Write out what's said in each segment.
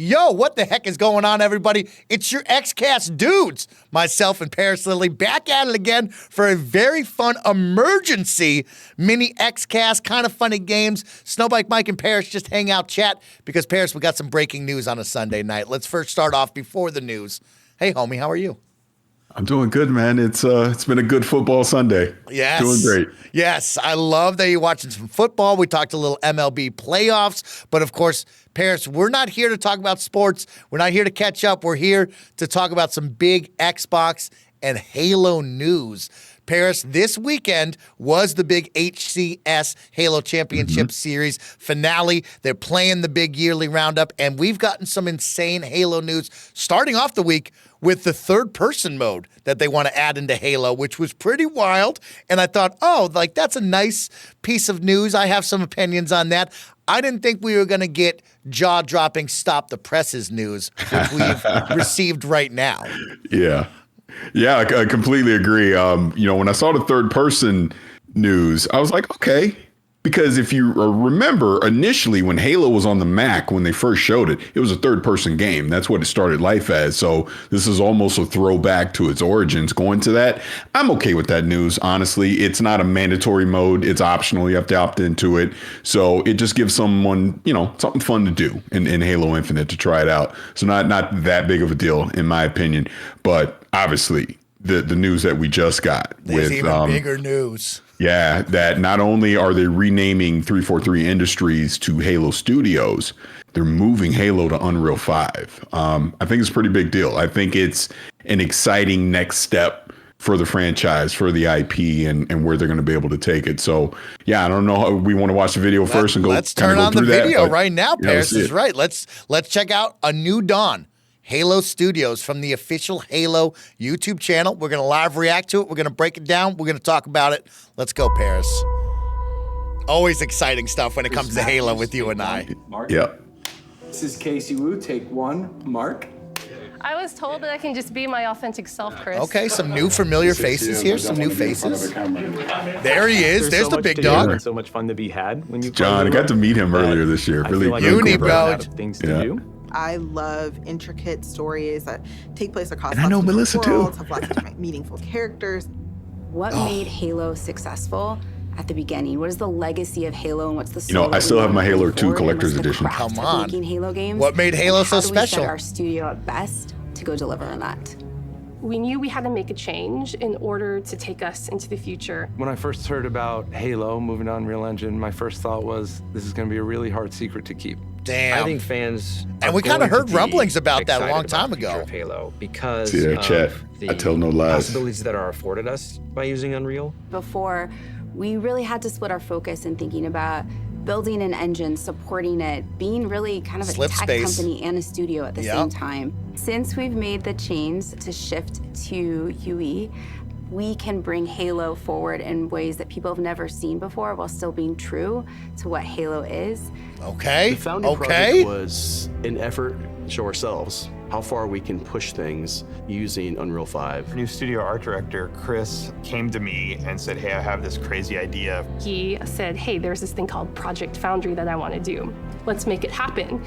Yo, what the heck is going on, everybody? It's your XCast dudes, myself and Parris Lilly, back at it again for a very fun emergency mini XCast, kind of funny games. SnowBikeMike and Parris just hang out, chat, because Parris, we got some breaking news on a Sunday night. Let's first start off before the news. Hey, homie, how are you? I'm doing good, man. It's been a good football Sunday. Yes. Doing great. Yes, I love that you're watching some football. We talked a little MLB playoffs, but of course, Parris, we're not here to talk about sports. We're not here to catch up. We're here to talk about some big Xbox and Halo news. Parris, this weekend was the big HCS Halo Championship Series finale. They're playing the big yearly roundup, and we've gotten some insane Halo news starting off the week with the third-person mode that they want to add into Halo, which was pretty wild. And I thought, that's a nice piece of news. I have some opinions on that. I didn't think we were going to get jaw-dropping stop the presses news, which we've received right now. Yeah, I completely agree. When I saw the third-person news, I was like, okay. Because if you remember, initially when Halo was on the Mac, when they first showed it, it was a third-person game. That's what it started life as. So this is almost a throwback to its origins going to that. I'm okay with that news, honestly. It's not a mandatory mode. It's optional. You have to opt into it. So it just gives someone, something fun to do in Halo Infinite to try it out. So not that big of a deal, in my opinion. But obviously, the news that we just got. There's even bigger news. Yeah, that not only are they renaming 343 Industries to Halo Studios, they're moving Halo to Unreal 5. I think it's a pretty big deal. I think it's an exciting next step for the franchise, for the IP, and where they're going to be able to take it. So, yeah, I don't know how we want to watch the video first and go. Let's turn on the video right now. Parris is right. Let's check out A New Dawn. Halo Studios from the official Halo YouTube channel. We're going to live react to it. We're going to break it down. We're going to talk about it. Let's go, Parris. Always exciting stuff when it comes to Halo with you and I. Mark. Yep. This is Casey Wu. Take one. Mark. I was told that I can just be my authentic self, Chris. Okay, some new familiar faces here. Some new faces. There he is. There's the big dog. And so much fun to be had when you. John, I got to meet him earlier this year. Really, like uni, bro. Things to do. I love intricate stories that take place across and I know Melissa worlds, too. have lots of different meaningful characters. What made Halo successful at the beginning? What is the legacy of Halo and what's the story? I still have my Halo 2 collector's edition. Come on. Making Halo games. What made Halo so special? How do we set our studio at best to go deliver on that? We knew we had to make a change in order to take us into the future. When I first heard about Halo moving to Unreal Engine, my first thought was, this is going to be a really hard secret to keep. Damn. I think fans and we kind of heard rumblings about that a long time ago. Of Halo because chat. the I tell no lies. possibilities that are afforded us by using Unreal. Before, we really had to split our focus in thinking about building an engine, supporting it, being really kind of a tech company and a studio at the same time. Since we've made the change to shift to UE, we can bring Halo forward in ways that people have never seen before while still being true to what Halo is. Okay. The founding project was an effort to show ourselves how far we can push things using Unreal 5. New studio art director, Chris, came to me and said, hey, I have this crazy idea. He said, hey, there's this thing called Project Foundry that I want to do. Let's make it happen.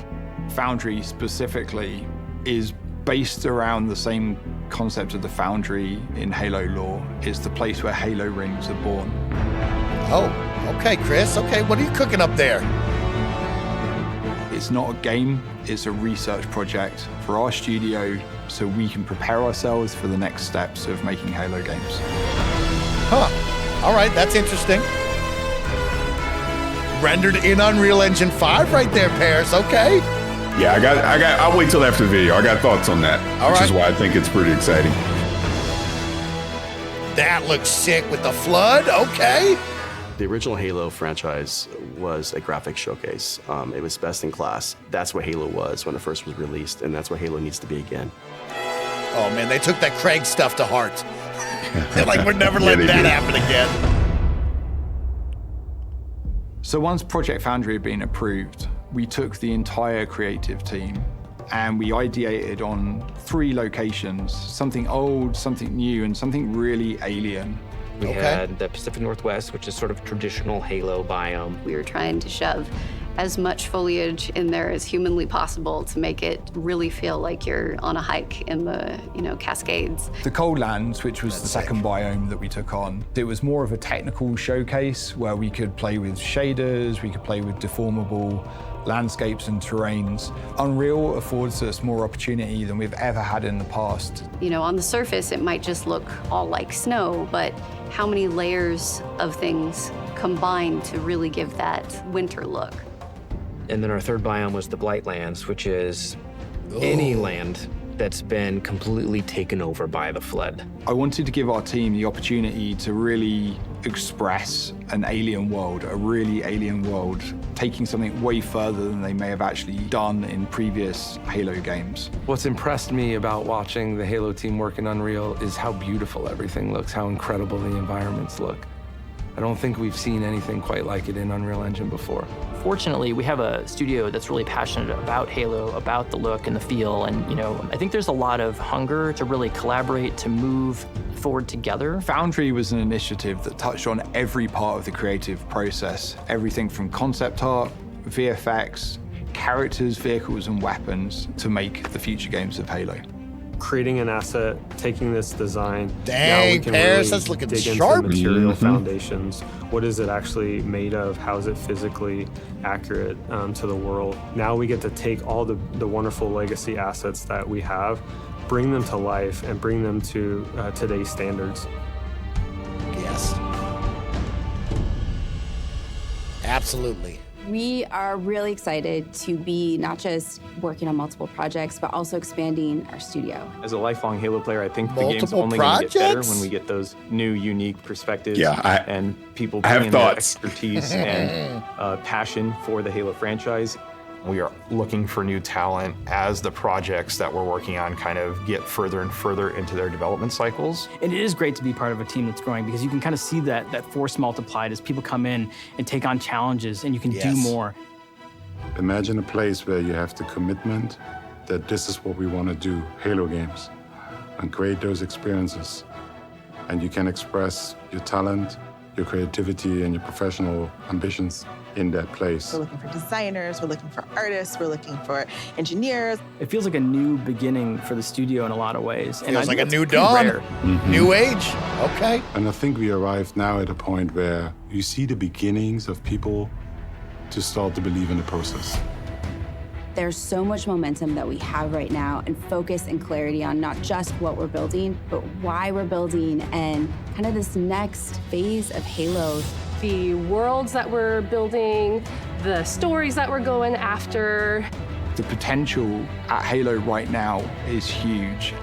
Foundry specifically is based around the same concept of the Foundry in Halo lore. It's the place where Halo rings are born. Oh, okay, Chris. Okay, what are you cooking up there? It's not a game, it's a research project for our studio so we can prepare ourselves for the next steps of making Halo games. Huh. All right, that's interesting. Rendered in Unreal Engine 5 right there, Parris. Okay. Yeah, I'll wait till after the video. I got thoughts on that, which is why I think it's pretty exciting. That looks sick with the flood. Okay. The original Halo franchise was a graphics showcase. It was best in class. That's what Halo was when it first was released, and that's what Halo needs to be again. Oh man, they took that Craig stuff to heart. They're like, we're never letting that happen again. So once Project Foundry had been approved, we took the entire creative team and we ideated on 3 locations, something old, something new, and something really alien. We had the Pacific Northwest, which is sort of traditional Halo biome. We were trying to shove as much foliage in there as humanly possible to make it really feel like you're on a hike in the, Cascades. The Cold Lands, which was the second biome that we took on, it was more of a technical showcase where we could play with shaders, we could play with deformable landscapes and terrains. Unreal affords us more opportunity than we've ever had in the past. On the surface, it might just look all like snow, but how many layers of things combine to really give that winter look? And then our third biome was the Blightlands, which is any land that's been completely taken over by the flood. I wanted to give our team the opportunity to really express an alien world, a really alien world, taking something way further than they may have actually done in previous Halo games. What's impressed me about watching the Halo team work in Unreal is how beautiful everything looks, how incredible the environments look. I don't think we've seen anything quite like it in Unreal Engine before. Fortunately, we have a studio that's really passionate about Halo, about the look and the feel, and I think there's a lot of hunger to really collaborate, to move forward together. Foundry was an initiative that touched on every part of the creative process, everything from concept art, VFX, characters, vehicles, and weapons to make the future games of Halo. Creating an asset, taking this design. Dang, now we can Parris, really that's looking dig sharp. into the material foundations. What is it actually made of? How is it physically accurate to the world? Now we get to take all the wonderful legacy assets that we have, bring them to life, and bring them to today's standards. Yes. Absolutely. We are really excited to be not just working on multiple projects, but also expanding our studio. As a lifelong Halo player, I think the game's Multiple only going to get better projects? when we get those new, unique perspectives and people I have bringing their thoughts. expertise and passion for the Halo franchise. We are looking for new talent as the projects that we're working on kind of get further and further into their development cycles. And it is great to be part of a team that's growing because you can kind of see that force multiplied as people come in and take on challenges and you can do more. Imagine a place where you have the commitment that this is what we want to do, Halo games, and create those experiences. And you can express your talent, your creativity, and your professional ambitions in that place. We're looking for designers, we're looking for artists, we're looking for engineers. It feels like a new beginning for the studio in a lot of ways. Feels like a new dawn, new age. Okay. And I think we arrived now at a point where you see the beginnings of people to start to believe in the process. There's so much momentum that we have right now and focus and clarity on not just what we're building, but why we're building and kind of this next phase of Halo. The worlds that we're building, the stories that we're going after. The potential at Halo right now is huge.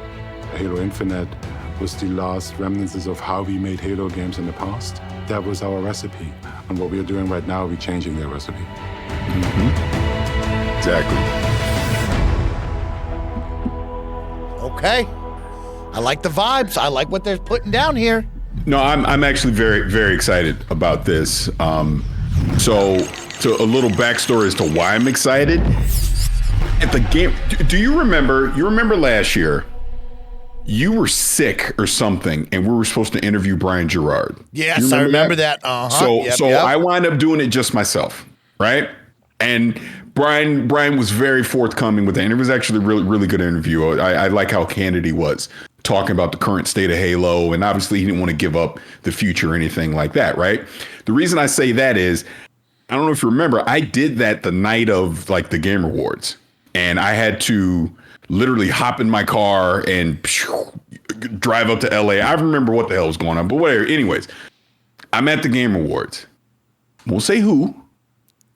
Halo Infinite was the last remnants of how we made Halo games in the past. That was our recipe. And what we're doing right now, we're changing that recipe. Exactly. Okay. I like the vibes. I like what they're putting down here. No, I'm actually very, very excited about this. So a little backstory as to why I'm excited. At the game, do you remember? You remember last year? You were sick or something, and we were supposed to interview Brian Gerard. Yes, I remember that. So I wound up doing it just myself, right? And Brian was very forthcoming with it, and it was actually a really, really good interview. I like how candid he was, talking about the current state of Halo, and obviously he didn't want to give up the future or anything like that, right? The reason I say that is, I don't know if you remember, I did that the night of like the Game Awards, and I had to literally hop in my car and drive up to LA. I remember what the hell was going on, but whatever. Anyways, I'm at the Game Awards. Won't say who,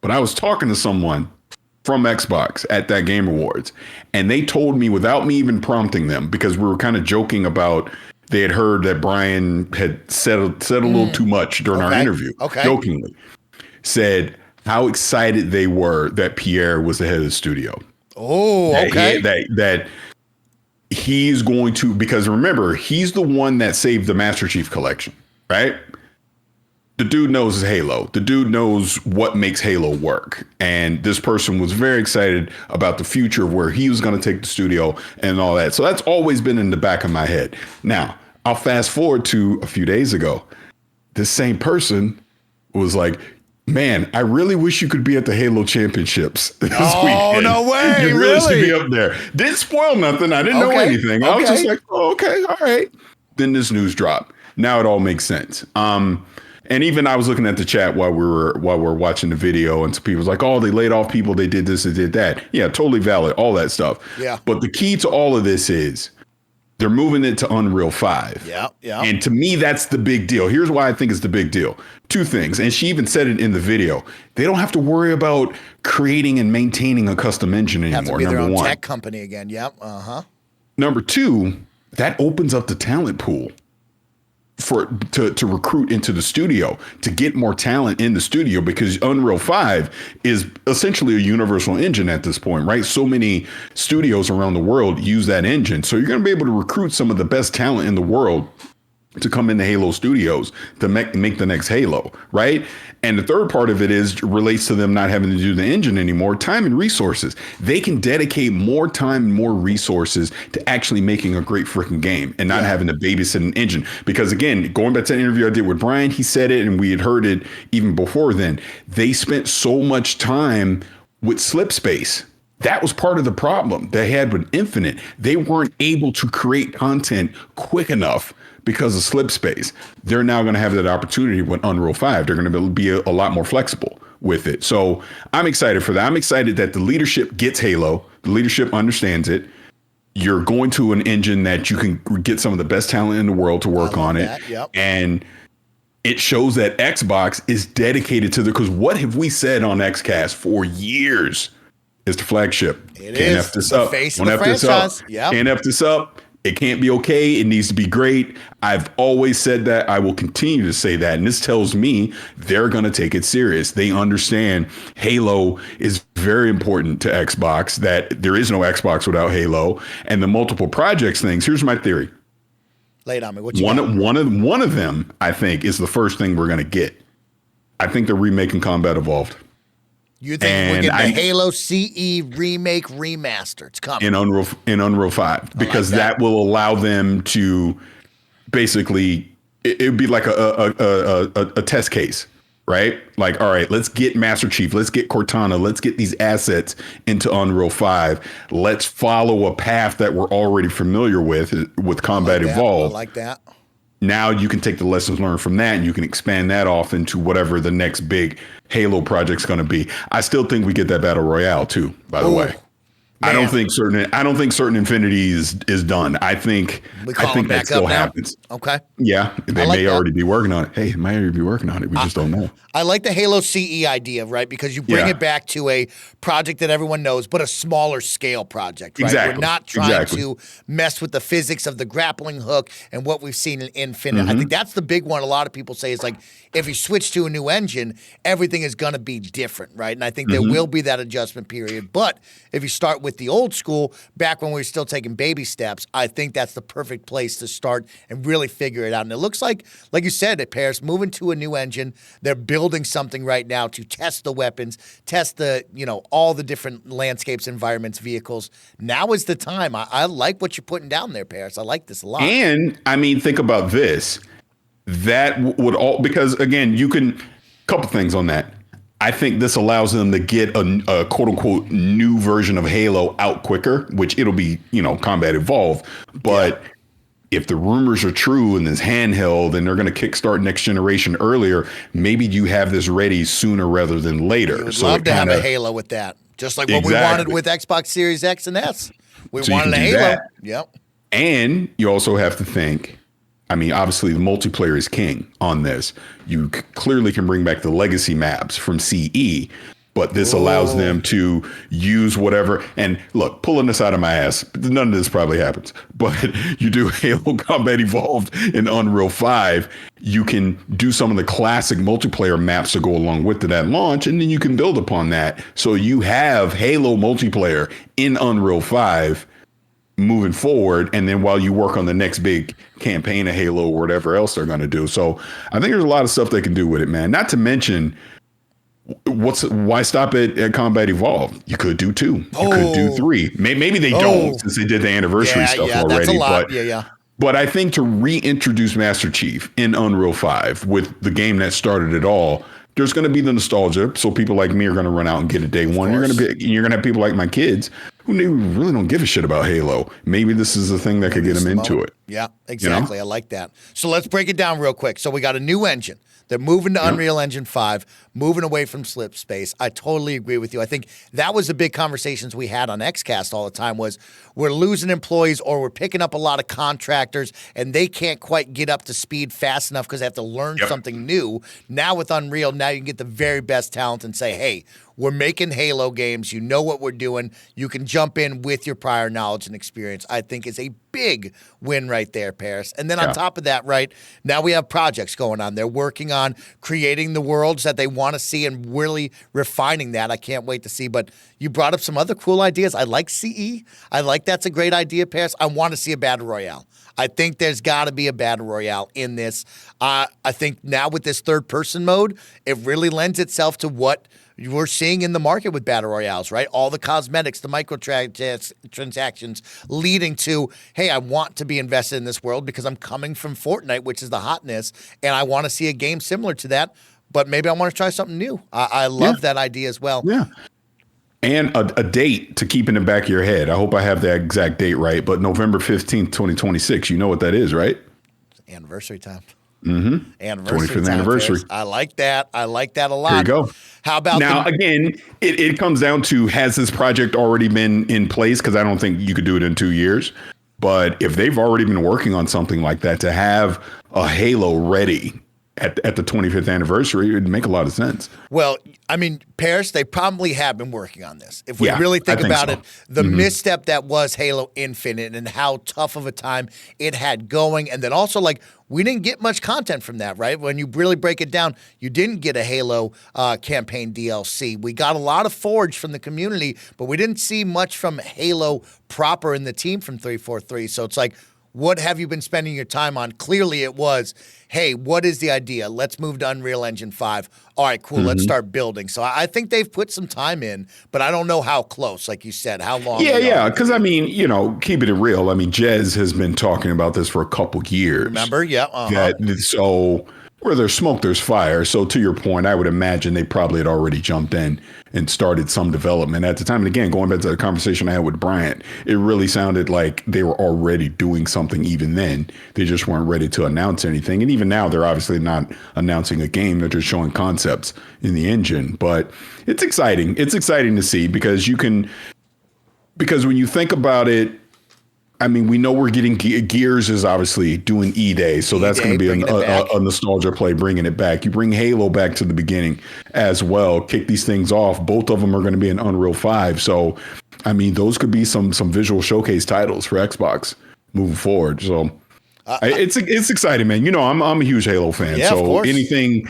but I was talking to someone from Xbox at that Game Awards, and they told me without me even prompting them, because we were kind of joking about, they had heard that Brian had said a little too much during our interview, jokingly, said how excited they were that Pierre was the head of the studio. Oh, okay. That he's going to, because remember, he's the one that saved the Master Chief Collection, right? The dude knows Halo. The dude knows what makes Halo work. And this person was very excited about the future of where he was going to take the studio and all that. So that's always been in the back of my head. Now, I'll fast forward to a few days ago. This same person was like, Man, I really wish you could be at the Halo Championships this weekend. No way! You really should be up there. Didn't spoil nothing. I didn't know anything. I was just like, oh, okay, all right. Then this news dropped. Now it all makes sense. And even I was looking at the chat while we were watching the video, and some people was like, oh, they laid off people, they did this, they did that. Yeah, totally valid, all that stuff. Yeah. But the key to all of this is they're moving it to Unreal 5. Yeah. And to me, that's the big deal. Here's why I think it's the big deal. Two things. And she even said it in the video. They don't have to worry about creating and maintaining a custom engine anymore. Have to be their own one. tech company again. Yep. Number two, that opens up the talent pool to recruit into the studio, to get more talent in the studio, because Unreal 5 is essentially a universal engine at this point, right? So many studios around the world use that engine. So you're going to be able to recruit some of the best talent in the world to come into Halo Studios to make the next Halo, right? And the third part of it relates to them not having to do the engine anymore, time and resources. They can dedicate more time and more resources to actually making a great freaking game and not having to babysit an engine. Because again, going back to the interview I did with Brian, he said it, and we had heard it even before then. They spent so much time with slip space. That was part of the problem they had with Infinite. They weren't able to create content quick enough because of slip space. They're now going to have that opportunity with Unreal 5. They're going to be a lot more flexible with it. So I'm excited for that. I'm excited that the leadership gets Halo. The leadership understands it. You're going to an engine that you can get some of the best talent in the world to work on it. Yep. And it shows that Xbox is dedicated to because what have we said on XCast for years? It's the flagship. It Can't is F this the up. face of Don't the F this up. franchise. Yep. Can't F this up. It can't be okay. It needs to be great. I've always said that. I will continue to say that. And this tells me they're going to take it serious. They understand Halo is very important to Xbox, that there is no Xbox without Halo, and the multiple projects things. Here's my theory. Lay it on me. What you One got? of them, I think, is the first thing we're going to get. I think they're remaking Combat Evolved. You think we're getting the Halo CE remake remaster? It's coming in Unreal 5 because that will allow them to basically it would be like a test case, right? Like, all right, let's get Master Chief, let's get Cortana, let's get these assets into Unreal 5. Let's follow a path that we're already familiar with Combat Evolved. I like that. Now you can take the lessons learned from that and you can expand that off into whatever the next big Halo project's going to be. I still think we get that battle royale too, by the way. Man. I don't think certain Infinity is done. I think that still happens. Okay. Yeah, they may already be working on it. Hey, they might already be working on it. We just don't know. I like the Halo CE idea, right? Because you bring it back to a project that everyone knows, but a smaller scale project, right? Exactly. We're not trying to mess with the physics of the grappling hook and what we've seen in Infinite. I think that's the big one. A lot of people say is like, if you switch to a new engine, everything is going to be different, right? And I think there will be that adjustment period. But if you start with the old school, back when we were still taking baby steps, I think that's the perfect place to start and really figure it out. And it looks like you said, Parris, moving to a new engine, they're building something right now to test the weapons, test the, all the different landscapes, environments, vehicles. Now is the time. I like what you're putting down there, Parris. I like this a lot. And I mean, think about this. That would all, because again, couple things on that. I think this allows them to get a quote unquote new version of Halo out quicker, which it'll be, Combat Evolved. But if the rumors are true and this handheld and they're going to kickstart next generation earlier, maybe you have this ready sooner rather than later. You would love to have a Halo with that. Just like what we wanted with Xbox Series X and S. We wanted a Halo. That. Yep. And you also have to think, I mean, obviously the multiplayer is king on this. You clearly can bring back the legacy maps from CE, but this allows them to use whatever. And look, pulling this out of my ass, none of this probably happens, but you do Halo Combat Evolved in Unreal 5, you can do some of the classic multiplayer maps to go along with that launch, and then you can build upon that. So you have Halo multiplayer in Unreal 5 moving forward, and then while you work on the next big campaign of Halo or whatever else they're going to do. So I think there's a lot of stuff they can do with it, man. Not to mention, why stop at Combat Evolved? You could do 2. You could do 3. Maybe they don't, since they did the anniversary stuff already. That's a lot. But I think to reintroduce Master Chief in Unreal 5 with the game that started it all, there's going to be the nostalgia. So people like me are going to run out and get it day one. You're going to have people like my kids who really don't give a shit about Halo. Maybe this is the thing that could get them into it. Yeah, exactly. I like that. So let's break it down real quick. So we got a new engine. They're moving to Unreal Engine 5, moving away from slip space. I totally agree with you. I think that was the big conversations we had on XCast all the time was we're losing employees or we're picking up a lot of contractors and they can't quite get up to speed fast enough because they have to learn something new. Now with Unreal, now you can get the very best talent and say, hey, we're making Halo games. You know what we're doing. You can jump in with your prior knowledge and experience. I think is a big win right there, Parris. And then on top of that, right, now we have projects going on. They're working on creating the worlds that they want to see and really refining that. I can't wait to see. But you brought up some other cool ideas. I like CE. I like that's a great idea, Parris. I want to see a Battle Royale. I think there's got to be a Battle Royale in this. I think now with this third-person mode, it really lends itself to what we're seeing in the market with Battle Royales, right? All the cosmetics, the microtransactions leading to, hey, I want to be invested in this world because I'm coming from Fortnite, which is the hotness, and I want to see a game similar to that, but maybe I want to try something new. I love that idea as well. Yeah. And a date to keep in the back of your head. I hope I have that exact date right, but November 15th, 2026. You know what that is, right? It's anniversary time. Mm-hmm. Anniversary 25th time, anniversary. Parris. I like that. I like that a lot. There you go. How about now? Again, it comes down to, has this project already been in place? Because I don't think you could do it in 2 years. But if they've already been working on something like that, to have a Halo ready at the 25th anniversary, it would make a lot of sense. Well, I mean, Parris, they probably have been working on this. If we really think about it, the misstep that was Halo Infinite and how tough of a time it had going. And then also, like, we didn't get much content from that, right? When you really break it down, you didn't get a Halo campaign DLC. We got a lot of Forge from the community, but we didn't see much from Halo proper in the team from 343. So it's like, what have you been spending your time on? Clearly it was, hey, what is the idea? Let's move to Unreal Engine 5. All right, cool. Let's start building. So I think they've put some time in, but I don't know how close, like you said, how long. Yeah. Because, I mean, keeping it real. I mean, Jez has been talking about this for a couple years. Remember? Yeah. So where there's smoke, there's fire. So to your point, I would imagine they probably had already jumped in and started some development at the time. And again, going back to the conversation I had with Bryant, it really sounded like they were already doing something even then. They just weren't ready to announce anything. And even now, they're obviously not announcing a game. They're just showing concepts in the engine. But it's exciting. It's exciting to see because when you think about it, I mean, we know we're getting Gears is obviously doing E-Day, so that's going to be a nostalgia play, bringing it back. You bring Halo back to the beginning as well, kick these things off. Both of them are going to be in Unreal 5. So, I mean, those could be some visual showcase titles for Xbox moving forward. So, it's exciting, man. I'm a huge Halo fan. Yeah, so anything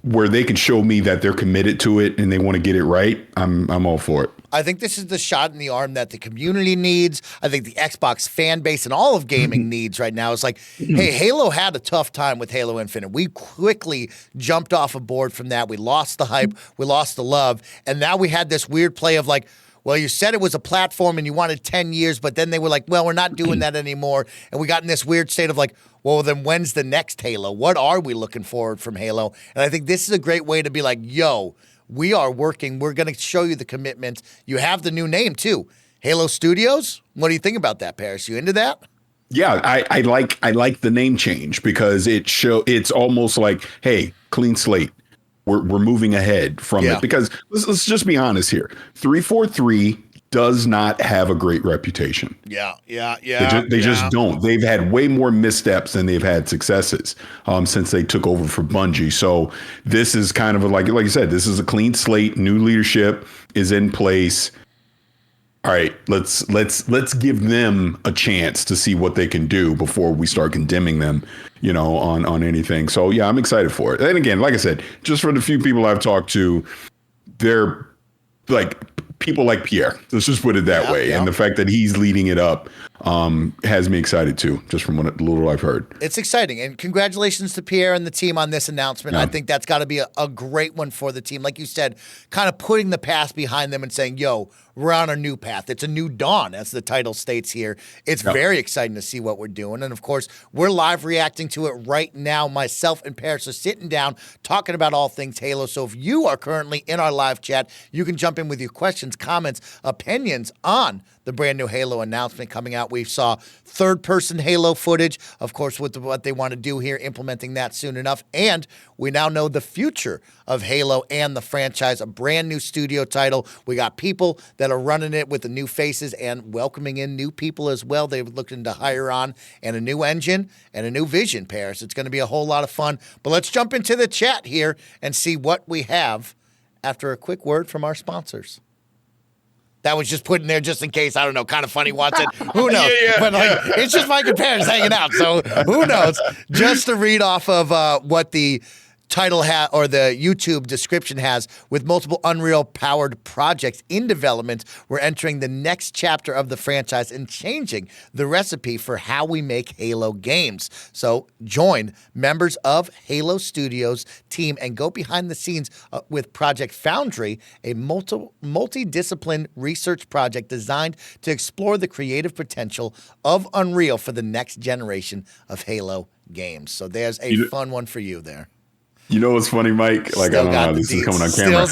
where they can show me that they're committed to it and they want to get it right, I'm all for it. I think this is the shot in the arm that the community needs. I think the Xbox fan base and all of gaming needs right now. It's like, hey, Halo had a tough time with Halo Infinite. We quickly jumped off a board from that. We lost the hype. We lost the love. And now we had this weird play of like, well, you said it was a platform and you wanted 10 years, but then they were like, well, we're not doing that anymore. And we got in this weird state of like, well, then when's the next Halo? What are we looking forward from Halo? And I think this is a great way to be like, yo, we are working. We're going to show you the commitment. You have the new name too, Halo Studios. What do you think about that, Parris? You into that? Yeah, I like the name change because it's almost like, hey, clean slate. We're moving ahead from it because let's just be honest here. 343 does not have a great reputation. Yeah. They just don't. They've had way more missteps than they've had successes since they took over for Bungie. So this is kind of like you said, this is a clean slate. New leadership is in place. All right, let's give them a chance to see what they can do before we start condemning them, on anything. So yeah, I'm excited for it. And again, like I said, just for the few people I've talked to, they're like people like Pierre. Let's just put it that way. And the fact that he's leading it up has me excited too, just from what little I've heard. It's exciting. And congratulations to Pierre and the team on this announcement. I think that's got to be a great one for the team. Like you said, kind of putting the past behind them and saying, yo, we're on a new path. It's a new dawn, as the title states here. It's very exciting to see what we're doing. And, of course, we're live reacting to it right now. Myself and Parris are sitting down talking about all things Halo. So if you are currently in our live chat, you can jump in with your questions, comments, opinions on the brand new Halo announcement coming out. We saw third-person Halo footage, of course, with what they want to do here, implementing that soon enough. And we now know the future of Halo and the franchise, a brand new studio title. We got people that are running it with the new faces and welcoming in new people as well. They're looking to hire on, and a new engine and a new vision, Parris. It's going to be a whole lot of fun. But let's jump into the chat here and see what we have after a quick word from our sponsors. That was just put in there just in case, I don't know, kind of funny wants it. Who knows? But it's just Mike and Parris hanging out, so who knows? Just to read off of what the title or the YouTube description has, with multiple Unreal-powered projects in development, we're entering the next chapter of the franchise and changing the recipe for how we make Halo games. So join members of Halo Studios team and go behind the scenes with Project Foundry, a multi-discipline research project designed to explore the creative potential of Unreal for the next generation of Halo games. So there's a fun one for you there. You know what's funny, Mike? Like, I don't know how this is coming on camera.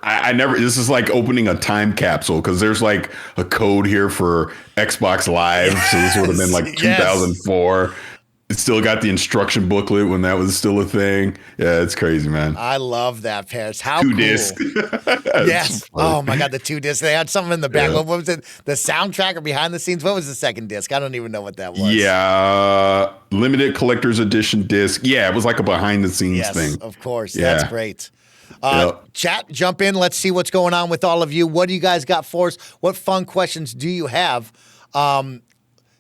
I never, this is like opening a time capsule, because there's like a code here for Xbox Live. So this would have been like 2004. It still got the instruction booklet when that was still a thing. Yeah, it's crazy, man. I love that, Parris. How 2 cool. disc. Yes. Oh, my God, the 2 discs. They had something in the back. What was it? The soundtrack or behind the scenes? What was the second disc? I don't even know what that was. Yeah. Limited collector's edition disc. Yeah, it was like a behind the scenes thing. Of course. Yeah. That's great. Chat, jump in. Let's see what's going on with all of you. What do you guys got for us? What fun questions do you have?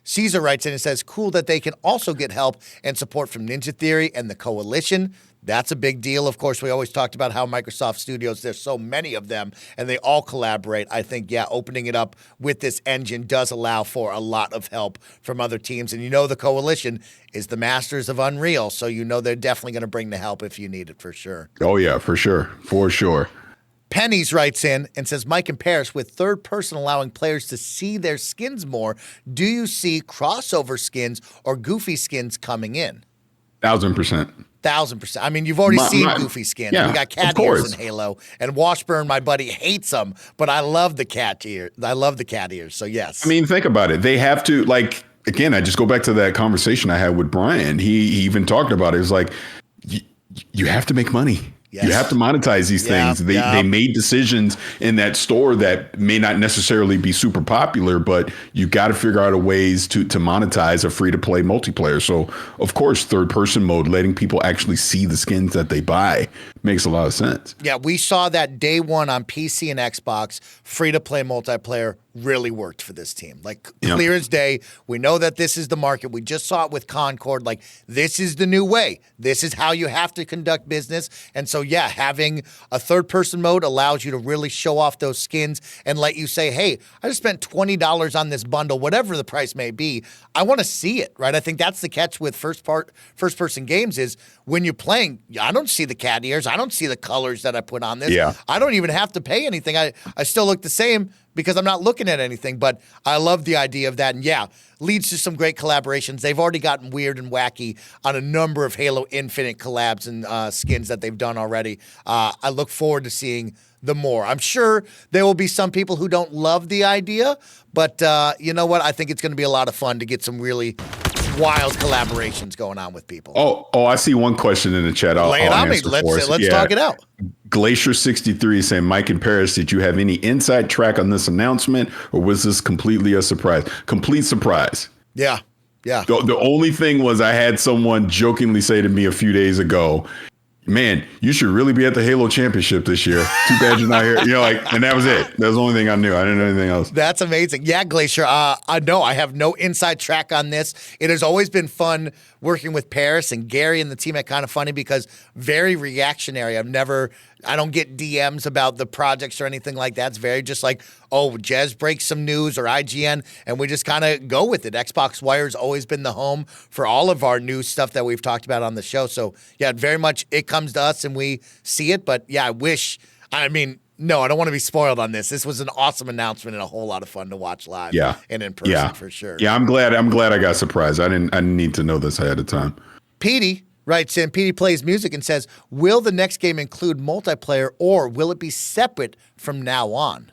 Caesar writes in and says, cool that they can also get help and support from Ninja Theory and the Coalition. That's a big deal. Of course, we always talked about how Microsoft Studios, there's so many of them, and they all collaborate. I think, opening it up with this engine does allow for a lot of help from other teams. And the Coalition is the masters of Unreal, so they're definitely going to bring the help if you need it, for sure. Oh, yeah, for sure. For sure. Pennies writes in and says, Mike and Parris, with third person allowing players to see their skins more, do you see crossover skins or goofy skins coming in? 1000%. 1000%. I mean, you've already seen goofy skins. Yeah, we got cat ears in Halo, and Washburn, my buddy, hates them, but I love the cat ear. I love the cat ears. So yes. I mean, think about it. They have to, like, again, I just go back to that conversation I had with Brian. He even talked about it. It was like, you have to make money. Yes. You have to monetize these things. They made decisions in that store that may not necessarily be super popular, but you got to figure out a ways to monetize a free-to-play multiplayer. So, of course, third-person mode, letting people actually see the skins that they buy, makes a lot of sense. Yeah, we saw that day one on PC and Xbox, free-to-play multiplayer really worked for this team. Like, clear as day. We know that this is the market. We just saw it with Concord. Like, this is the new way. This is how you have to conduct business. And so, having a third-person mode allows you to really show off those skins and let you say, hey, I just spent $20 on this bundle, whatever the price may be. I want to see it, right? I think that's the catch with first-person games is when you're playing, I don't see the cat ears. I don't see the colors that I put on this. Yeah. I don't even have to pay anything. I still look the same because I'm not looking at anything, but I love the idea of that. And leads to some great collaborations. They've already gotten weird and wacky on a number of Halo Infinite collabs and skins that they've done already. I look forward to seeing the more. I'm sure there will be some people who don't love the idea, but you know what? I think it's going to be a lot of fun to get some really wild collaborations going on with people. Oh, I see one question in the chat. Lay it on me. Let's talk it out. Glacier63 is saying, Mike and Parris, did you have any inside track on this announcement, or was this completely a surprise? Complete surprise. Yeah. The only thing was I had someone jokingly say to me a few days ago, man, you should really be at the Halo Championship this year. Too bad you're not here. And that was it. That was the only thing I knew. I didn't know anything else. That's amazing. Yeah, Glacier. I know I have no inside track on this. It has always been fun working with Parris and Gary and the team at Kind of Funny because very reactionary. I don't get DMs about the projects or anything like that. It's very just like, Jez breaks some news or IGN, and we just kind of go with it. Xbox Wire's always been the home for all of our news stuff that we've talked about on the show. So, very much it comes to us and we see it. But, No, I don't want to be spoiled on this. This was an awesome announcement and a whole lot of fun to watch live and in person for sure. Yeah, I'm glad I got surprised. I didn't need to know this ahead of time. Petey writes in, Petey plays music and says, will the next game include multiplayer or will it be separate from now on?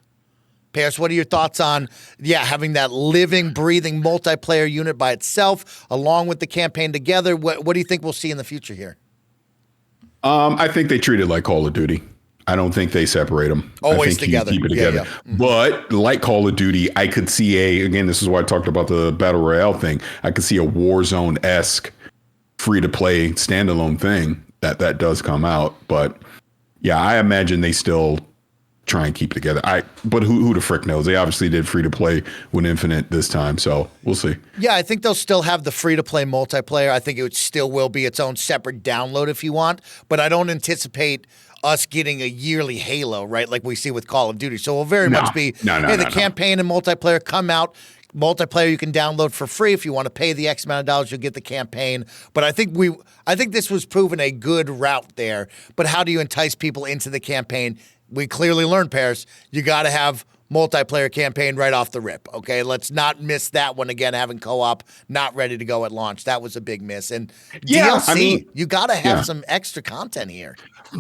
Parris, what are your thoughts on, having that living, breathing multiplayer unit by itself along with the campaign together? What do you think we'll see in the future here? I think they treat it like Call of Duty. I don't think they separate them. Always I think together. You keep it together. Yeah. Mm-hmm. But like Call of Duty, I could see again, this is why I talked about the Battle Royale thing. I could see a Warzone-esque free-to-play standalone thing that does come out. But yeah, I imagine they still try and keep it together. But who the frick knows? They obviously did free-to-play with Infinite this time, so we'll see. Yeah, I think they'll still have the free-to-play multiplayer. I think it still will be its own separate download if you want. But I don't anticipate us getting a yearly Halo, right, like we see with Call of Duty. So it will very much be, the campaign and multiplayer come out. Multiplayer you can download for free. If you want to pay the X amount of dollars, you'll get the campaign. But I think this was proven a good route there. But how do you entice people into the campaign? We clearly learned, Parris, you got to have multiplayer campaign right off the rip, okay? Let's not miss that one again, having co-op not ready to go at launch. That was a big miss. And DLC, you got to have some extra content here.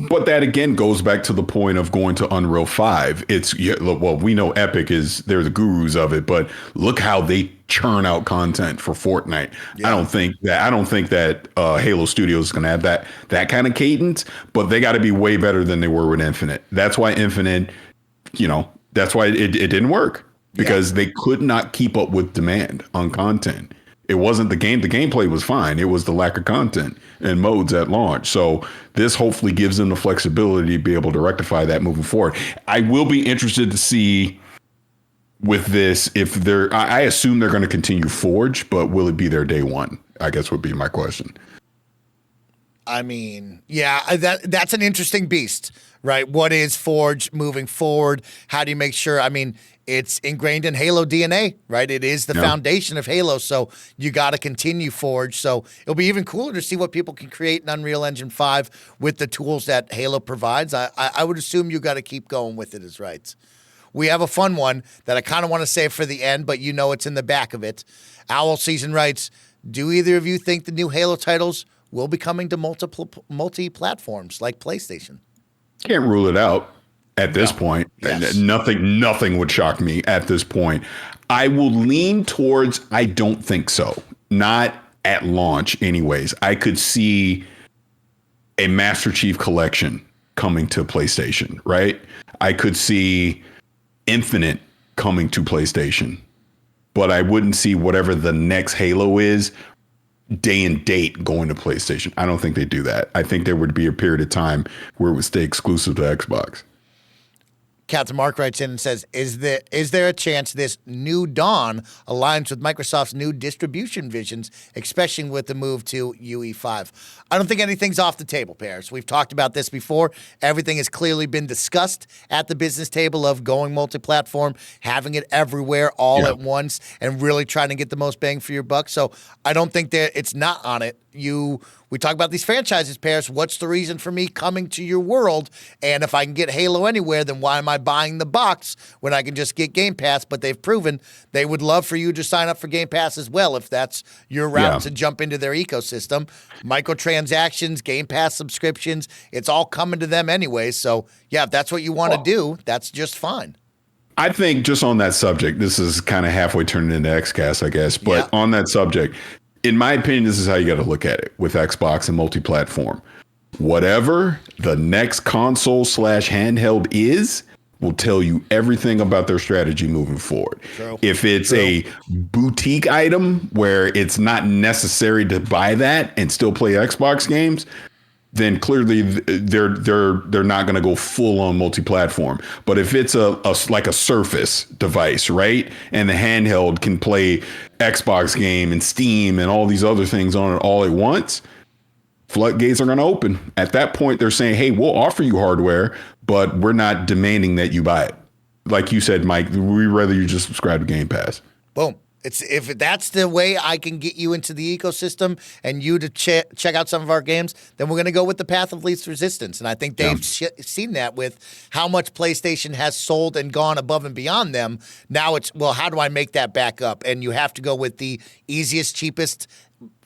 But that, again, goes back to the point of going to Unreal 5. We know Epic they're the gurus of it, but look how they churn out content for Fortnite. Yeah. I don't think that Halo Studios is going to have that kind of cadence, but they got to be way better than they were with Infinite. That's why Infinite, that's why it didn't work, because they could not keep up with demand on content. It wasn't the game. The gameplay was fine. It was the lack of content and modes at launch. So this hopefully gives them the flexibility to be able to rectify that moving forward. I will be interested to see with this if I assume they're going to continue Forge, but will it be their day one? I guess would be my question. I mean, that's an interesting beast, right? What is Forge moving forward? How do you make sure? I mean, it's ingrained in Halo DNA, right? It is the foundation of Halo, so you got to continue Forge. So it'll be even cooler to see what people can create in Unreal Engine 5 with the tools that Halo provides. I would assume you got to keep going with it as right. We have a fun one that I kind of want to save for the end, but it's in the back of it. Owl Season writes, do either of you think the new Halo titles will be coming to multi-platforms like PlayStation? Can't rule it out. At this point, nothing would shock me at this point. I will lean towards I don't think so. Not at launch anyways. I could see a Master Chief Collection coming to PlayStation, right? I could see Infinite coming to PlayStation. But I wouldn't see whatever the next Halo is day and date going to PlayStation. I don't think they do that. I think there would be a period of time where it would stay exclusive to Xbox. Captain Mark writes in and says, is there a chance this new Dawn aligns with Microsoft's new distribution visions, especially with the move to UE5? I don't think anything's off the table, Parris. We've talked about this before. Everything has clearly been discussed at the business table of going multi-platform, having it everywhere all at once, and really trying to get the most bang for your buck. So I don't think that it's not on it. We talk about these franchises, Parris. What's the reason for me coming to your world? And if I can get Halo anywhere, then why am I buying the box when I can just get Game Pass? But they've proven they would love for you to sign up for Game Pass as well if that's your route to jump into their ecosystem. Microtransactions, Game Pass subscriptions, it's all coming to them anyway. So, if that's what you want to do, that's just fine. I think just on that subject, this is kind of halfway turning into XCast, I guess. But on that subject, in my opinion, this is how you got to look at it with Xbox and multi-platform. Whatever the next console/handheld is will tell you everything about their strategy moving forward. If it's a boutique item where it's not necessary to buy that and still play Xbox games, then clearly they're not going to go full on multi-platform. But if it's like a Surface device, right, and the handheld can play Xbox game and Steam and all these other things on it all at once, floodgates are going to open. At that point, they're saying, hey, we'll offer you hardware, but we're not demanding that you buy it. Like you said, Mike, we'd rather you just subscribe to Game Pass. Boom. If that's the way I can get you into the ecosystem and you to check out some of our games, then we're going to go with the path of least resistance. And I think they've seen that with how much PlayStation has sold and gone above and beyond them. Now it's, well, how do I make that back up? And you have to go with the easiest, cheapest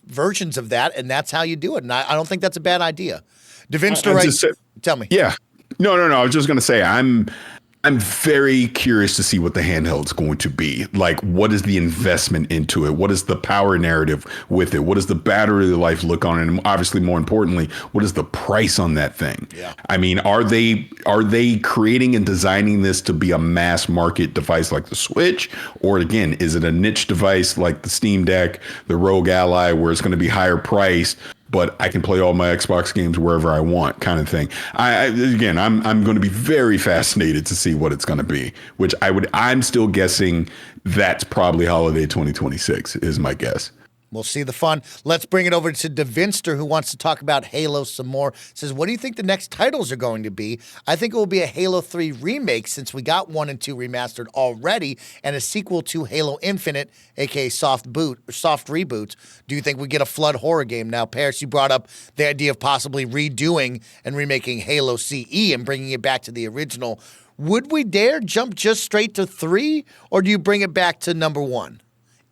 versions of that, and that's how you do it. And I don't think that's a bad idea. DaVinci, tell me. Yeah. No. I was just going to say, I'm very curious to see what the handheld's going to be. Like, what is the investment into it? What is the power narrative with it? What does the battery life look on it? And obviously, more importantly, what is the price on that thing? Yeah. I mean, are they creating and designing this to be a mass market device like the Switch? Or again, is it a niche device like the Steam Deck, the Rogue Ally, where it's going to be higher priced, but I can play all my Xbox games wherever I want, kind of thing. I'm going to be very fascinated to see what it's going to be, which I'm still guessing that's probably holiday 2026 is my guess. We'll see the fun. Let's bring it over to DaVinster, who wants to talk about Halo some more. Says, what do you think the next titles are going to be? I think it will be a Halo 3 remake, since we got 1 and 2 remastered already, and a sequel to Halo Infinite, aka soft reboot. Do you think we get a Flood horror game? Now, Parris, you brought up the idea of possibly redoing and remaking Halo CE and bringing it back to the original. Would we dare jump just straight to 3, or do you bring it back to number 1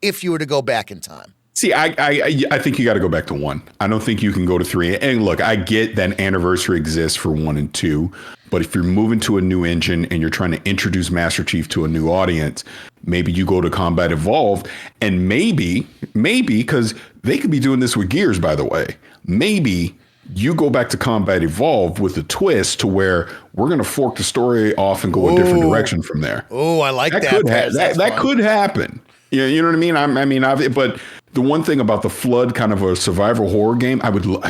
if you were to go back in time? See, I think you got to go back to 1. I don't think you can go to 3. And look, I get that anniversary exists for 1 and 2, but if you're moving to a new engine and you're trying to introduce Master Chief to a new audience, maybe you go to Combat Evolved, and maybe, because they could be doing this with Gears, by the way, maybe you go back to Combat Evolved with a twist to where we're going to fork the story off and go a different direction from there. Oh, I like that. That could happen. Yeah, you know what I mean? But the one thing about the Flood, kind of a survival horror game, I would love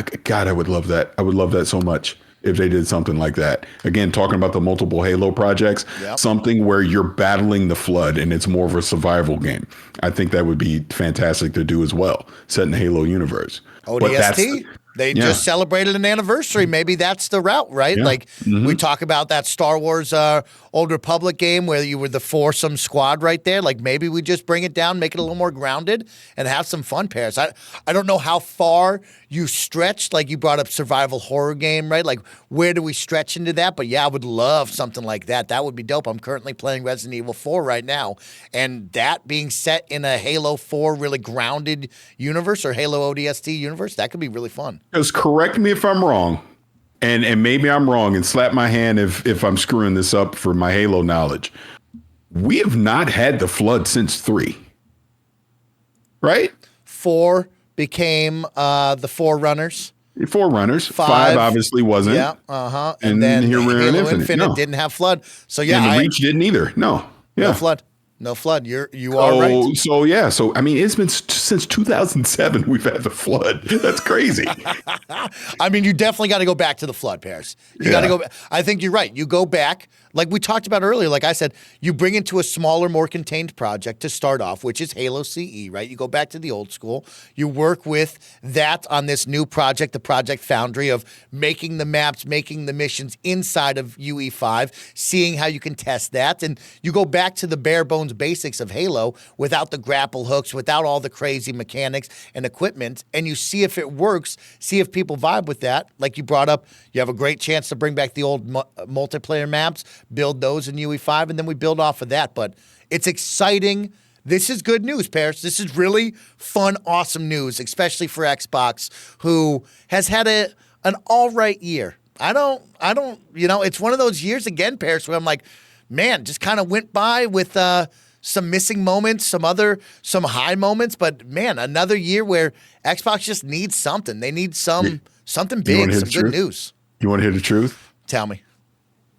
that. I would love that so much if they did something like that. Again, talking about the multiple Halo projects, something where you're battling the Flood and it's more of a survival game. I think that would be fantastic to do as well, set in the Halo universe. ODST? They just celebrated an anniversary. Maybe that's the route, right? Yeah. Like we talk about that Star Wars Old Republic game where you were the foursome squad right there. Like maybe we just bring it down, make it a little more grounded, and have some fun, Parris. I don't know how far you stretched. Like you brought up survival horror game, right? Like where do we stretch into that? But yeah, I would love something like that. That would be dope. I'm currently playing Resident Evil 4 right now, and that being set in a Halo 4 really grounded universe or Halo ODST universe, that could be really fun. Because correct me if I'm wrong, and maybe I'm wrong, and slap my hand if I'm screwing this up for my Halo knowledge. We have not had the Flood since 3, right? 4 became the Forerunners. 5 obviously wasn't. Yeah, And then here we're in Halo Infinite. Didn't have Flood. So yeah, and the Reach didn't either. No. Yeah. No Flood. You are right. So I mean, it's been since 2007 we've had the Flood. That's crazy. I mean, you definitely got to go back to the Flood, Parris. You got to go. I think you're right. You go back, like we talked about earlier. Like I said, you bring it to a smaller, more contained project to start off, which is Halo CE. Right? You go back to the old school. You work with that on this new project, the Project Foundry, of making the maps, making the missions inside of UE5, seeing how you can test that, and you go back to the bare bones basics of Halo without the grapple hooks, without all the crazy mechanics and equipment, and you see if it works, see if people vibe with that. Like you brought up, you have a great chance to bring back the old multiplayer maps, build those in UE5, and then we build off of that. But it's exciting. This is good news, Parris. This is really fun, awesome news, especially for Xbox, who has had an all right year. I don't, it's one of those years again, Parris, where I'm like, man, just kind of went by with some missing moments, some high moments, but man, another year where Xbox just needs something. They need something big, some good news. You want to hear the truth? Tell me.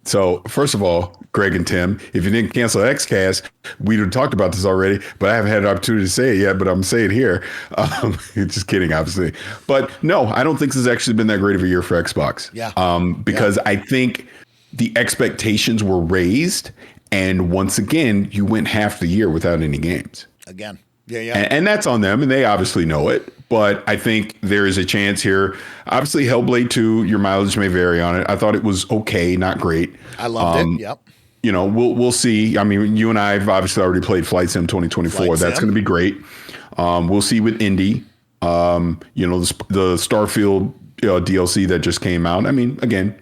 So first of all, Greg and Tim, if you didn't cancel XCast, we'd have talked about this already, but I haven't had an opportunity to say it yet, but I'm going to say it here. Just kidding, obviously. But no, I don't think this has actually been that great of a year for Xbox. Yeah. Because I think the expectations were raised, and once again, you went half the year without any games. Again. Yeah. And that's on them, and they obviously know it. But I think there is a chance here. Obviously, Hellblade 2, your mileage may vary on it. I thought it was okay, not great. I loved it. Yep. we'll see. I mean, you and I have obviously already played Flight Sim 2024. That's going to be great. We'll see with Indy. The Starfield DLC that just came out. I mean, again,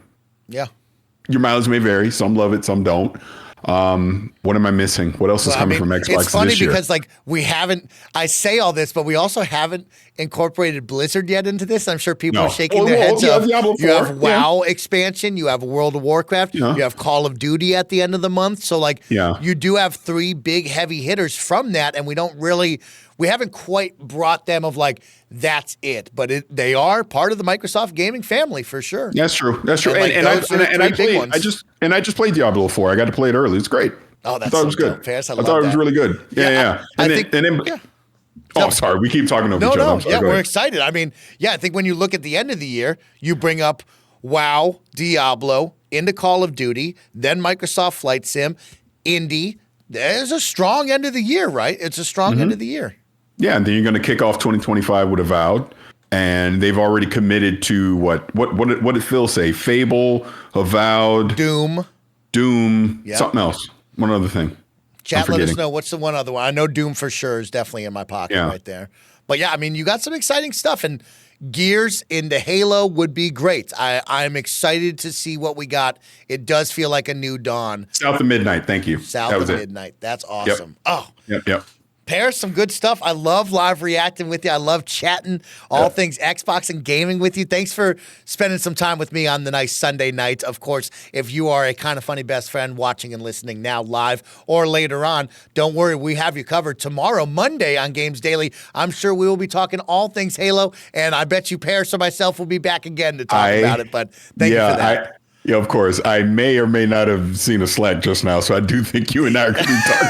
your mileage may vary. Some love it, some don't. What am I missing? What else is coming from Xbox it's funny this year? because we haven't, I say all this, but we also haven't incorporated Blizzard yet into this. I'm sure people are shaking their heads up. You have WoW expansion, you have World of Warcraft, you have Call of Duty at the end of the month. So you do have 3 big heavy hitters from that, and we haven't quite brought them of that's it, but they are part of the Microsoft gaming family for sure. That's true. That's true. And I just played Diablo 4. I got to play it early. It's great. Oh, that's I thought it was good. Paris, I thought it was really good. Yeah. Oh, sorry. We keep talking over each other. No, we're excited. I mean, I think when you look at the end of the year, you bring up WoW, Diablo, into Call of Duty, then Microsoft Flight Sim, Indy. There's a strong end of the year, right? It's a strong end of the year. Yeah, and then you're going to kick off 2025 with Avowed, and they've already committed to what did Phil say? Fable, Avowed, Doom, something else, one other thing. Chat, let us know what's the one other one. I know Doom for sure is definitely in my pocket right there. But I mean, you got some exciting stuff, and Gears into Halo would be great. I'm excited to see what we got. It does feel like a new dawn. South of Midnight, thank you. South of Midnight, that's awesome. Yep. Paris, some good stuff. I love live reacting with you. I love chatting all things Xbox and gaming with you. Thanks for spending some time with me on the nice Sunday night. Of course, if you are a Kind of Funny best friend watching and listening now live or later on, don't worry, we have you covered. Tomorrow, Monday on Games Daily, I'm sure we will be talking all things Halo, and I bet you Paris or myself will be back again to talk about it, but thank you for that. Yeah, of course. I may or may not have seen a Slack just now, so I do think you and I are going to be talking.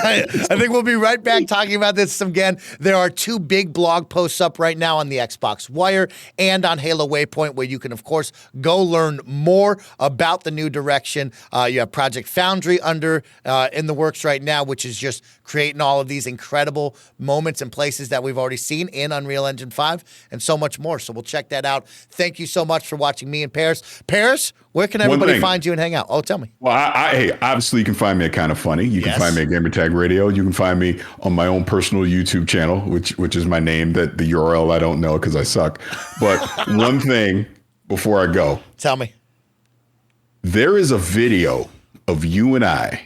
I think we'll be right back talking about this again. There are 2 big blog posts up right now on the Xbox Wire and on Halo Waypoint, where you can, of course, go learn more about the new direction. You have Project Foundry in the works right now, which is just creating all of these incredible moments and places that we've already seen in Unreal Engine 5 and so much more. So we'll check that out. Thank you so much for watching me and Paris. Paris, where can everybody find you and hang out? Oh, tell me. Well, hey, obviously you can find me at Kind of Funny. You can find me at Gamertag Radio. You can find me on my own personal YouTube channel, which is my name, that the URL I don't know because I suck. But one thing before I go. Tell me. There is a video of you and I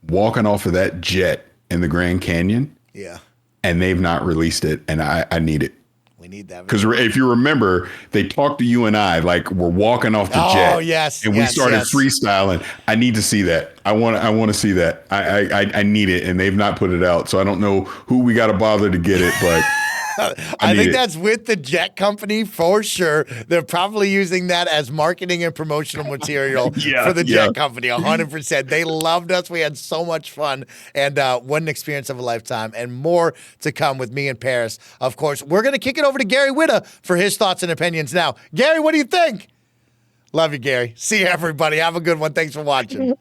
walking off of that jet in the Grand Canyon. Yeah. And they've not released it, and I need it. We need that. Because if you remember, they talked to you and I like we're walking off the jet. Oh, yes. And we started freestyling. I need to see that. I want to see that. I need it, and they've not put it out. So I don't know who we got to bother to get it, but I think that's with the jet company for sure. They're probably using that as marketing and promotional material for the jet company, 100%. They loved us. We had so much fun, and what an experience of a lifetime, and more to come with me and Paris. Of course, we're going to kick it over to Gary Whitta for his thoughts and opinions now. Gary, what do you think? Love you, Gary. See you, everybody. Have a good one. Thanks for watching.